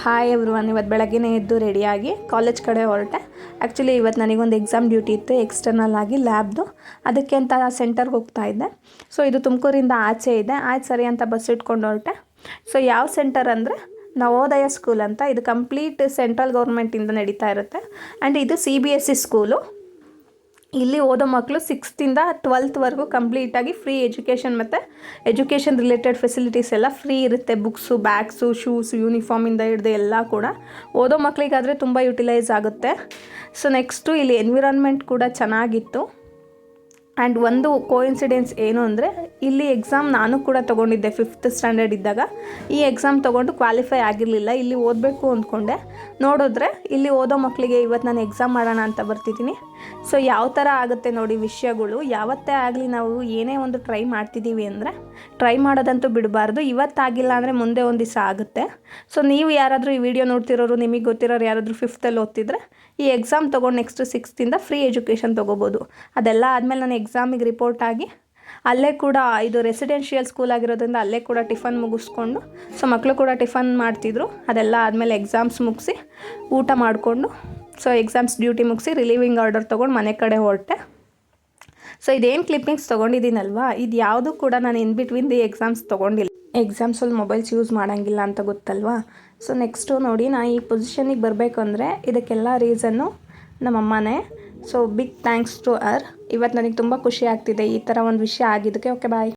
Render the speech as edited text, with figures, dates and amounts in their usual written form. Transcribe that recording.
Hi everyone, ಇವತ್ತು ಬೆಳಗ್ಗೆನೇ ಎದ್ದು ರೆಡಿಯಾಗಿ ಕಾಲೇಜ್ ಕಡೆ ಹೊರಟೆ. ಆ್ಯಕ್ಚುಲಿ ಇವತ್ತು ನನಗೊಂದು ಎಕ್ಸಾಮ್ ಡ್ಯೂಟಿ ಇತ್ತು, ಎಕ್ಸ್ಟರ್ನಲ್ ಆಗಿ ಲ್ಯಾಬ್ದು. ಅದಕ್ಕೆ ಅಂತ ಸೆಂಟರ್ಗೆ ಹೋಗ್ತಾ ಇದ್ದೆ. ಸೊ ಇದು ತುಮಕೂರಿಂದ ಆಚೆ ಇದೆ. ಆಯ್ತು ಸರಿ ಅಂತ ಬಸ್ ಇಟ್ಕೊಂಡು ಹೊರಟೆ. ಸೊ ಯಾವ ಸೆಂಟರ್ ಅಂದರೆ ನವೋದಯ ಸ್ಕೂಲ್ ಅಂತ. ಇದು ಕಂಪ್ಲೀಟ್ ಸೆಂಟ್ರಲ್ ಗೌರ್ಮೆಂಟಿಂದ ನಡೀತಾ ಇರುತ್ತೆ. ಆ್ಯಂಡ್ ಇದು CBSE ಸ್ಕೂಲು. ಇಲ್ಲಿ ಓದೋ ಮಕ್ಕಳು 6th ಇಂದ 12th ಕಂಪ್ಲೀಟಾಗಿ ಫ್ರೀ ಎಜುಕೇಷನ್ ಮತ್ತು ಎಜುಕೇಷನ್ ರಿಲೇಟೆಡ್ ಫೆಸಿಲಿಟೀಸ್ ಎಲ್ಲ ಫ್ರೀ ಇರುತ್ತೆ. ಬುಕ್ಸು, ಬ್ಯಾಗ್ಸು, ಶೂಸ್, ಯೂನಿಫಾರ್ಮಿಂದ ಹಿಡಿದು ಎಲ್ಲ ಕೂಡ ಓದೋ ಮಕ್ಕಳಿಗಾದರೆ ತುಂಬ ಯುಟಿಲೈಸ್ ಆಗುತ್ತೆ. ಸೊ ನೆಕ್ಸ್ಟು ಇಲ್ಲಿ ಎನ್ವಿರಾನ್ಮೆಂಟ್ ಕೂಡ ಚೆನ್ನಾಗಿತ್ತು. ಆ್ಯಂಡ್ ಒಂದು ಕೋಇನ್ಸಿಡೆನ್ಸ್ ಏನು ಅಂದರೆ, ಇಲ್ಲಿ ಎಕ್ಸಾಮ್ ನಾನು ಕೂಡ ತೊಗೊಂಡಿದ್ದೆ 5th ಸ್ಟ್ಯಾಂಡರ್ಡ್ ಇದ್ದಾಗ. ಈ ಎಕ್ಸಾಮ್ ತೊಗೊಂಡು ಕ್ವಾಲಿಫೈ ಆಗಿರಲಿಲ್ಲ. ಇಲ್ಲಿ ಓದಬೇಕು ಅಂದ್ಕೊಂಡೆ. ನೋಡಿದ್ರೆ ಇಲ್ಲಿ ಓದೋ ಮಕ್ಕಳಿಗೆ ಇವತ್ತು ನಾನು ಎಕ್ಸಾಮ್ ಮಾಡೋಣ ಅಂತ ಬರ್ತಿದ್ದೀನಿ. ಸೊ ಯಾವ ಥರ ಆಗುತ್ತೆ ನೋಡಿ ವಿಷಯಗಳು. ಯಾವತ್ತೇ ಆಗಲಿ ನಾವು ಏನೇ ಒಂದು ಟ್ರೈ ಮಾಡ್ತಿದ್ದೀವಿ ಅಂದರೆ ಟ್ರೈ ಮಾಡೋದಂತೂ ಬಿಡಬಾರ್ದು. ಇವತ್ತಾಗಿಲ್ಲ ಅಂದರೆ ಮುಂದೆ ಒಂದು ದಿವಸ ಆಗುತ್ತೆ. ಸೊ ನೀವು ಯಾರಾದರೂ ಈ ವಿಡಿಯೋ ನೋಡ್ತಿರೋರು, ನಿಮಗೆ ಗೊತ್ತಿರೋರು ಯಾರಾದರೂ 5th ಓದ್ತಿದ್ರೆ ಈ ಎಕ್ಸಾಮ್ ತೊಗೊಂಡು ನೆಕ್ಸ್ಟ್ 6th ಫ್ರೀ ಎಜುಕೇಷನ್ ತೊಗೋಬೋದು. ಅದೆಲ್ಲ ಆದಮೇಲೆ ನಾನು ಎಕ್ಸಾಮಿಗೆ ರಿಪೋರ್ಟ್ ಆಗಿ ಅಲ್ಲೇ ಕೂಡ, ಇದು ರೆಸಿಡೆನ್ಷಿಯಲ್ ಸ್ಕೂಲ್ ಆಗಿರೋದ್ರಿಂದ ಅಲ್ಲೇ ಕೂಡ ಟಿಫನ್ ಮುಗಿಸ್ಕೊಂಡು, ಸೊ ಮಕ್ಕಳು ಕೂಡ ಟಿಫನ್ ಮಾಡ್ತಿದ್ರು. ಅದೆಲ್ಲ ಆದಮೇಲೆ ಎಕ್ಸಾಮ್ಸ್ ಮುಗಿಸಿ ಊಟ ಮಾಡಿಕೊಂಡು, ಸೊ ಎಕ್ಸಾಮ್ಸ್ ಡ್ಯೂಟಿ ಮುಗಿಸಿ ರಿಲೀವಿಂಗ್ ಆರ್ಡರ್ ತೊಗೊಂಡು ಮನೆ ಕಡೆ ಹೊರಟೆ. ಸೊ ಇದೇನು ಕ್ಲಿಪ್ಪಿಂಗ್ಸ್ ತೊಗೊಂಡಿದ್ದೀನಲ್ವಾ, ಇದು ಯಾವುದೂ ಕೂಡ ನಾನು ಇನ್ ಬಿಟ್ವೀನ್ ದಿ ಎಕ್ಸಾಮ್ಸ್ ತೊಗೊಂಡಿಲ್ಲ. ಎಕ್ಸಾಮ್ಸಲ್ಲಿ ಮೊಬೈಲ್ಸ್ ಯೂಸ್ ಮಾಡೋಂಗಿಲ್ಲ ಅಂತ ಗೊತ್ತಲ್ವಾ. ಸೊ ನೆಕ್ಸ್ಟು ನೋಡಿ, ನಾನು ಈ ಪೊಸಿಷನಿಗೆ ಬರಬೇಕು ಅಂದರೆ ಇದಕ್ಕೆಲ್ಲ ರೀಸನ್ನು ನಮ್ಮಮ್ಮನೇ. So big thanks to her. ಇವತ್ತು ನನಗೆ ತುಂಬ ಖುಷಿ ಆಗ್ತಿದೆ ಈ ಥರ ಒಂದು ವಿಷಯ ಆಗಿದ್ದಕ್ಕೆ. ಓಕೆ, ಬಾಯ್.